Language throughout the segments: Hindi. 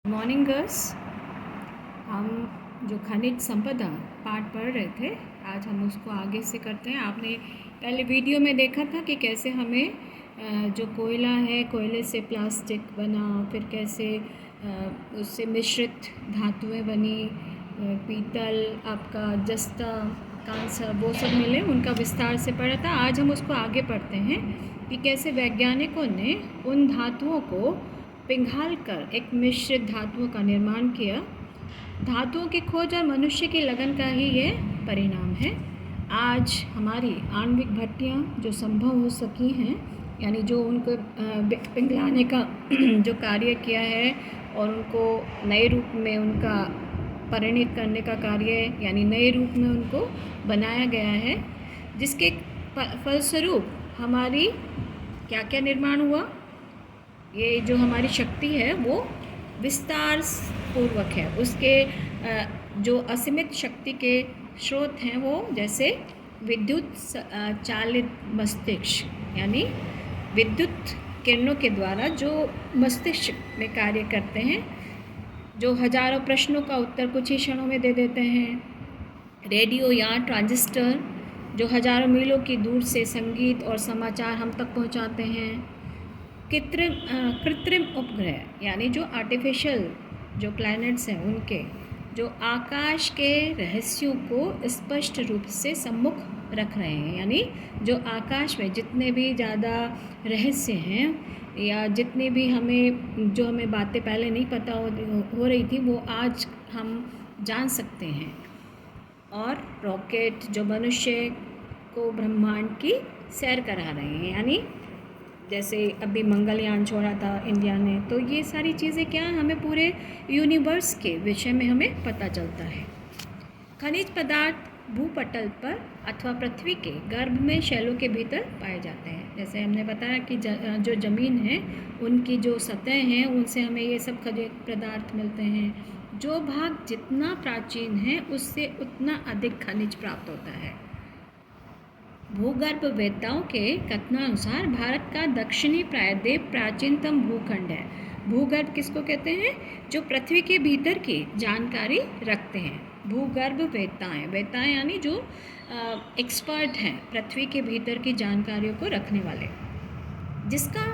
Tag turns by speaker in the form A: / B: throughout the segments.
A: Morning girls. हम जो खनिज संपदा पाठ पढ़ रहे थे, आज हम उसको आगे से करते हैं। आपने पहले वीडियो में देखा था कि कैसे हमें जो कोयला है, कोयले से प्लास्टिक बना, फिर कैसे उससे मिश्रित धातुएं बनी, पीतल, आपका जस्ता, कांसा, वो सब मिले, उनका विस्तार से पढ़ा था। आज हम उसको आगे पढ़ते हैं कि कैसे वैज्ञानिकों ने उन धातुओं को पिघाल कर एक मिश्रित धातुओं का निर्माण किया। धातुओं की खोज और मनुष्य की लगन का ही ये परिणाम है। आज हमारी आणविक भट्टियाँ जो संभव हो सकी हैं, यानी जो उनको पिघलाने का जो कार्य किया है और उनको नए रूप में उनका परिणित करने का कार्य, यानी नए रूप में उनको बनाया गया है, जिसके फलस्वरूप हमारी क्या क्या निर्माण हुआ। ये जो हमारी शक्ति है वो विस्तार पूर्वक है। उसके जो असीमित शक्ति के स्रोत हैं वो जैसे विद्युत चालित मस्तिष्क, यानी विद्युत किरणों के द्वारा जो मस्तिष्क में कार्य करते हैं, जो हजारों प्रश्नों का उत्तर कुछ ही क्षणों में दे देते हैं। रेडियो या ट्रांजिस्टर जो हजारों मीलों की दूर से संगीत और समाचार हम तक पहुंचाते हैं। कृत्रिम उपग्रह, यानी जो आर्टिफिशियल जो प्लैनेट्स हैं, उनके जो आकाश के रहस्यों को स्पष्ट रूप से सम्मुख रख रहे हैं, यानी जो आकाश में जितने भी ज़्यादा रहस्य हैं या जितने भी हमें बातें पहले नहीं पता हो रही थी, वो आज हम जान सकते हैं। और रॉकेट जो मनुष्य को ब्रह्मांड की सैर करा रहे हैं, यानी जैसे अभी मंगलयान छोड़ा था इंडिया ने, तो ये सारी चीज़ें क्या, हमें पूरे यूनिवर्स के विषय में हमें पता चलता है। खनिज पदार्थ भूपटल पर अथवा पृथ्वी के गर्भ में शैलों के भीतर पाए जाते हैं। जैसे हमने बताया कि जो ज़मीन है, उनकी जो सतह हैं, उनसे हमें ये सब खनिज पदार्थ मिलते हैं। जो भाग जितना प्राचीन है, उससे उतना अधिक खनिज प्राप्त होता है। भूगर्भ वेत्ताओं के कथनानुसार भारत का दक्षिणी प्रायद्वीप प्राचीनतम भूखंड है। भूगर्भ किसको कहते हैं? जो पृथ्वी के भीतर की जानकारी रखते हैं। भूगर्भ वेत्ताएं यानी जो एक्सपर्ट हैं पृथ्वी के भीतर की जानकारियों को रखने वाले, जिसका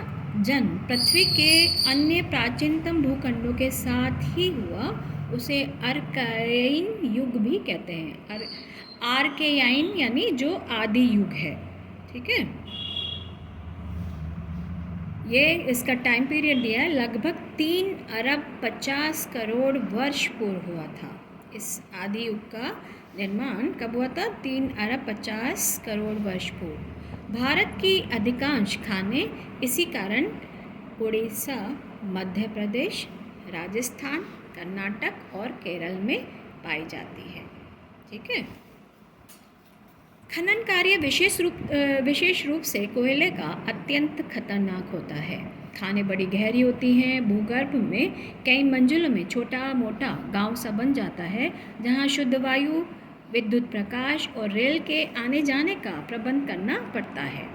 A: जन्म पृथ्वी के अन्य प्राचीनतम भूखंडों के साथ ही हुआ, उसे अर्कायन युग भी कहते हैं। आर्केयाइन यानी जो आदि युग है, ठीक है। ये इसका टाइम पीरियड दिया है, लगभग 3 अरब 50 करोड़ वर्ष पूर्व हुआ था। इस आदि युग का निर्माण कब हुआ था? 3 अरब 50 करोड़ वर्ष पूर्व। भारत की अधिकांश खानें इसी कारण उड़ीसा, मध्य प्रदेश, राजस्थान, कर्नाटक और केरल में पाई जाती है, ठीक है। खनन कार्य विशेष रूप से कोयले का अत्यंत खतरनाक होता है। खानें बड़ी गहरी होती हैं। भूगर्भ में कई मंजिलों में छोटा मोटा गांव सा बन जाता है, जहां शुद्ध वायु, विद्युत प्रकाश और रेल के आने जाने का प्रबंध करना पड़ता है।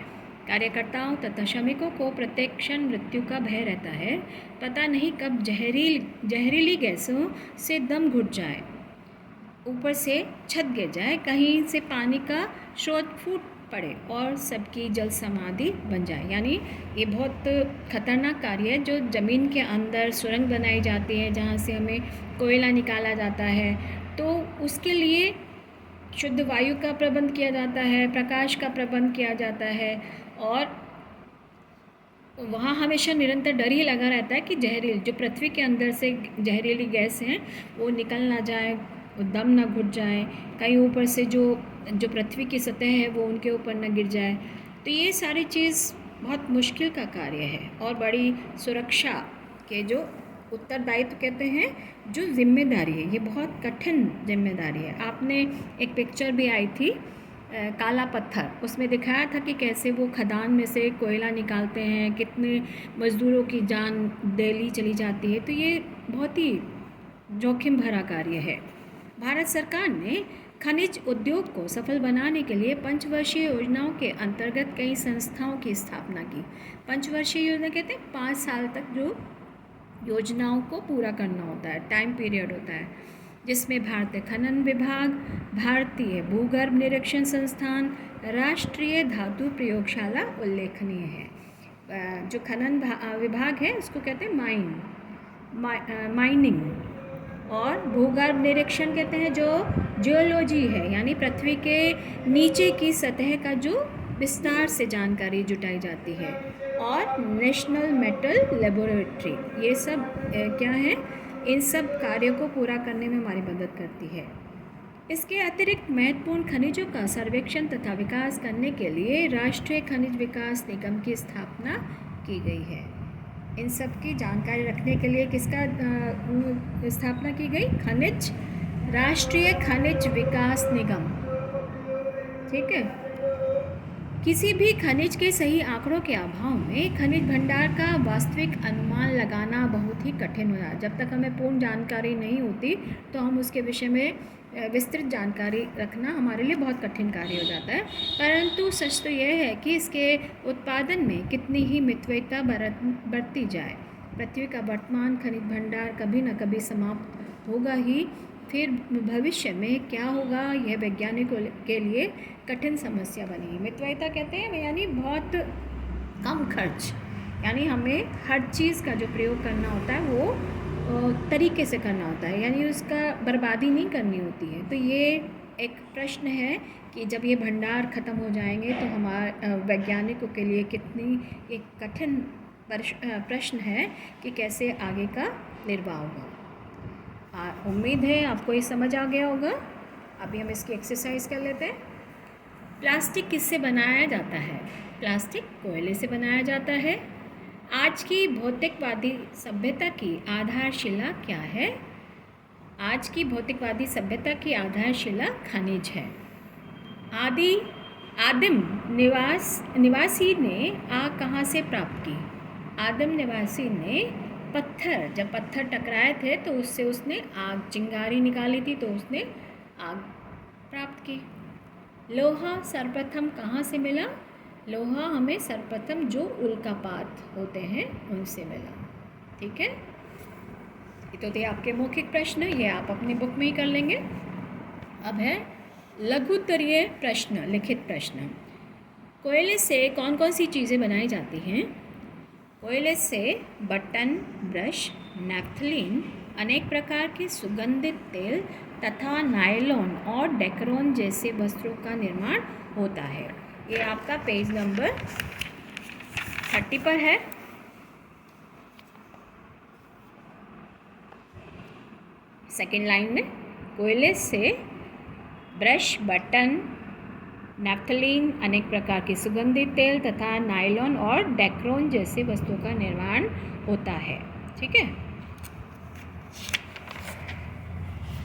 A: कार्यकर्ताओं तथा श्रमिकों को प्रत्येक क्षण मृत्यु का भय रहता है। पता नहीं कब जहरीली गैसों से दम घुट जाए, ऊपर से छत गिर जाए, कहीं से पानी का स्रोत फूट पड़े और सबकी जल समाधि बन जाए। यानी ये बहुत खतरनाक कार्य है। जो ज़मीन के अंदर सुरंग बनाई जाती है, जहाँ से हमें कोयला निकाला जाता है, तो उसके लिए शुद्ध वायु का प्रबंध किया जाता है, प्रकाश का प्रबंध किया जाता है, और वहाँ हमेशा निरंतर डर ही लगा रहता है कि जो पृथ्वी के अंदर से जहरीली गैस हैं वो निकल ना जाए, वो दम ना घुट जाए, कहीं ऊपर से जो पृथ्वी की सतह है वो उनके ऊपर ना गिर जाए। तो ये सारी चीज़ बहुत मुश्किल का कार्य है और बड़ी सुरक्षा के जो उत्तरदायित्व कहते हैं, जो जिम्मेदारी है, ये बहुत कठिन जिम्मेदारी है। आपने एक पिक्चर भी आई थी काला पत्थर, उसमें दिखाया था कि कैसे वो खदान में से कोयला निकालते हैं, कितने मज़दूरों की जान डेली चली जाती है। तो ये बहुत ही जोखिम भरा कार्य है। भारत सरकार ने खनिज उद्योग को सफल बनाने के लिए पंचवर्षीय योजनाओं के अंतर्गत कई संस्थाओं की स्थापना की। पंचवर्षीय योजना कहते हैं 5 साल तक जो योजनाओं को पूरा करना होता है, टाइम पीरियड होता है, जिसमें भारतीय खनन विभाग, भारतीय भूगर्भ निरीक्षण संस्थान, राष्ट्रीय धातु प्रयोगशाला उल्लेखनीय है। जो खनन विभाग है उसको कहते हैं माइनिंग, और भूगर्भ निरीक्षण कहते हैं जो जियोलॉजी है, यानी पृथ्वी के नीचे की सतह का जो विस्तार से जानकारी जुटाई जाती है, और नेशनल मेटल लेबोरेटरी, ये सब क्या है, इन सब कार्यों को पूरा करने में हमारी मदद करती है। इसके अतिरिक्त महत्वपूर्ण खनिजों का सर्वेक्षण तथा विकास करने के लिए राष्ट्रीय खनिज विकास निगम की स्थापना की गई है। इन सब की जानकारी रखने के लिए किसका स्थापना की गई? राष्ट्रीय खनिज विकास निगम। ठीक है। किसी भी खनिज के सही आंकड़ों के अभाव में खनिज भंडार का वास्तविक अनुमान लगाना बहुत ही कठिन हो जाता है। जब तक हमें पूर्ण जानकारी नहीं होती तो हम उसके विषय में विस्तृत जानकारी रखना हमारे लिए बहुत कठिन कार्य हो जाता है। परंतु सच तो यह है कि इसके उत्पादन में कितनी ही मितव्ययिता बरती जाए, पृथ्वी का वर्तमान खनिज भंडार कभी न कभी समाप्त होगा ही। फिर भविष्य में क्या होगा, यह वैज्ञानिकों के लिए कठिन समस्या बनी। मितव्ययिता कहते हैं यानी बहुत कम खर्च, यानी हमें हर चीज़ का जो प्रयोग करना होता है वो तरीके से करना होता है, यानी उसका बर्बादी नहीं करनी होती है। तो ये एक प्रश्न है कि जब ये भंडार ख़त्म हो जाएंगे तो हमारे वैज्ञानिकों के लिए कितनी एक कठिन प्रश्न है कि कैसे आगे का निर्वाह होगा। उम्मीद है आपको ये समझ आ गया होगा। अभी हम इसकी एक्सरसाइज कर लेते हैं। प्लास्टिक किससे बनाया जाता है? प्लास्टिक कोयले से बनाया जाता है। आज की भौतिकवादी सभ्यता की आधारशिला क्या है? आज की भौतिकवादी सभ्यता की आधारशिला खनिज है। आदिम निवासी ने आग कहाँ से प्राप्त की? आदिम निवासी ने पत्थर, जब पत्थर टकराए थे तो उससे उसने आग, चिंगारी निकाली थी तो उसने आग प्राप्त की। लोहा सर्वप्रथम कहाँ से मिला? लोहा हमें सर्वप्रथम जो उल्कापात होते हैं उनसे मिला। ठीक है, ये तो थे आपके मौखिक प्रश्न, ये आप अपनी बुक में ही कर लेंगे। अब है लघुत्तरीय प्रश्न, लिखित प्रश्न। कोयले से कौन कौन सी चीज़ें बनाई जाती हैं? कोयले से बटन, ब्रश, नैप्थलीन, अनेक प्रकार के सुगंधित तेल तथा नायलॉन और डेकरोन जैसे वस्त्रों का निर्माण होता है। ये आपका पेज नंबर 30 पर है। सेकेंड लाइन में कोयले से ब्रश, बटन, नैप्थलीन, अनेक प्रकार के सुगंधित तेल तथा नायलॉन और डेकरोन जैसे वस्तुओं का निर्माण होता है। ठीक है।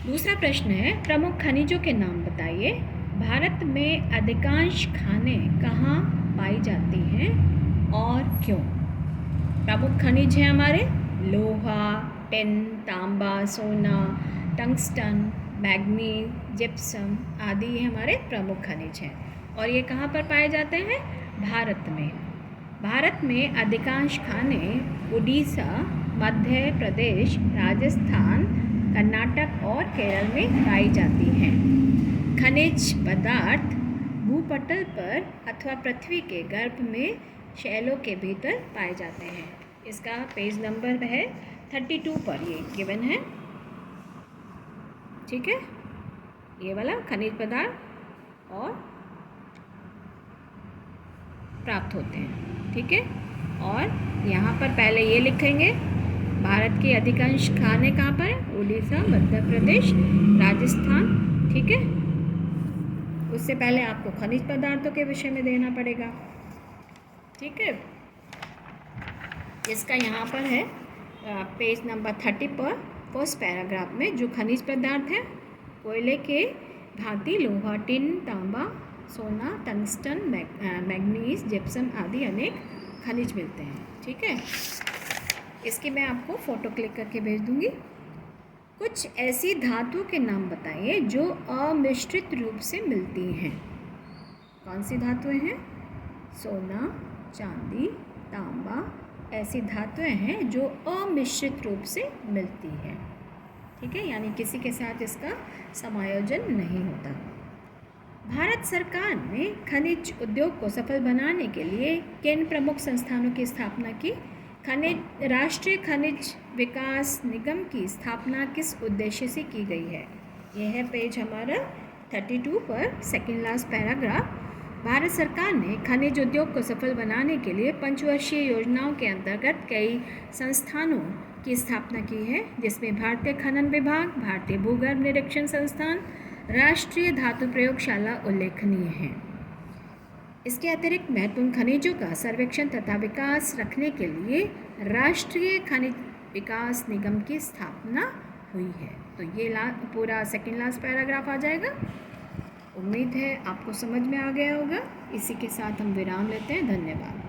A: दूसरा प्रश्न है प्रमुख खनिजों के नाम बताइए। भारत में अधिकांश खानें कहाँ पाई जाती हैं और क्यों? प्रमुख खनिज हैं हमारे लोहा, टिन, तांबा, सोना, टंगस्टन, मैग्नीज, जिप्सम आदि ये हमारे प्रमुख खनिज हैं। और ये कहाँ पर पाए जाते हैं? भारत में। भारत में अधिकांश खानें उड़ीसा, मध्य प्रदेश, राजस्थान, कर्नाटक और केरल में पाई जाती हैं। खनिज पदार्थ भूपटल पर अथवा पृथ्वी के गर्भ में शैलों के भीतर पाए जाते हैं। इसका पेज नंबर है 32 पर ये गिवन है। ठीक है, ये वाला खनिज पदार्थ और प्राप्त होते हैं। ठीक है, और यहाँ पर पहले ये लिखेंगे भारत के अधिकांश खाने कहाँ पर है? उड़ीसा, मध्य प्रदेश, राजस्थान। ठीक है, उससे पहले आपको खनिज पदार्थों के विषय में देना पड़ेगा। ठीक है, इसका यहाँ पर है पेज नंबर 30 पर फर्स्ट पैराग्राफ में जो खनिज पदार्थ है कोयले के भांति लोहा, टिन, तांबा, सोना, टंगस्टन, मैग्नीज, जिप्सम आदि अनेक खनिज मिलते हैं। ठीक है, इसकी मैं आपको फ़ोटो क्लिक करके भेज दूँगी। कुछ ऐसी धातुओं के नाम बताइए जो अमिश्रित रूप से मिलती हैं। कौन सी धातुएं हैं? सोना, चांदी, तांबा, ऐसी धातुएं हैं जो अमिश्रित रूप से मिलती हैं। ठीक है, यानी किसी के साथ इसका समायोजन नहीं होता। भारत सरकार ने खनिज उद्योग को सफल बनाने के लिए किन प्रमुख संस्थानों की स्थापना की? राष्ट्रीय खनिज विकास निगम की स्थापना किस उद्देश्य से की गई है? यह है पेज हमारा 32 पर सेकेंड लास्ट पैराग्राफ। भारत सरकार ने खनिज उद्योग को सफल बनाने के लिए पंचवर्षीय योजनाओं के अंतर्गत कई संस्थानों की स्थापना की है, जिसमें भारतीय खनन विभाग, भारतीय भूगर्भ निरीक्षण संस्थान, राष्ट्रीय धातु प्रयोगशाला उल्लेखनीय हैं। इसके अतिरिक्त महत्वपूर्ण खनिजों का सर्वेक्षण तथा विकास रखने के लिए राष्ट्रीय खनिज विकास निगम की स्थापना हुई है। तो ये पूरा सेकेंड लास्ट पैराग्राफ आ जाएगा। उम्मीद है आपको समझ में आ गया होगा। इसी के साथ हम विराम लेते हैं। धन्यवाद।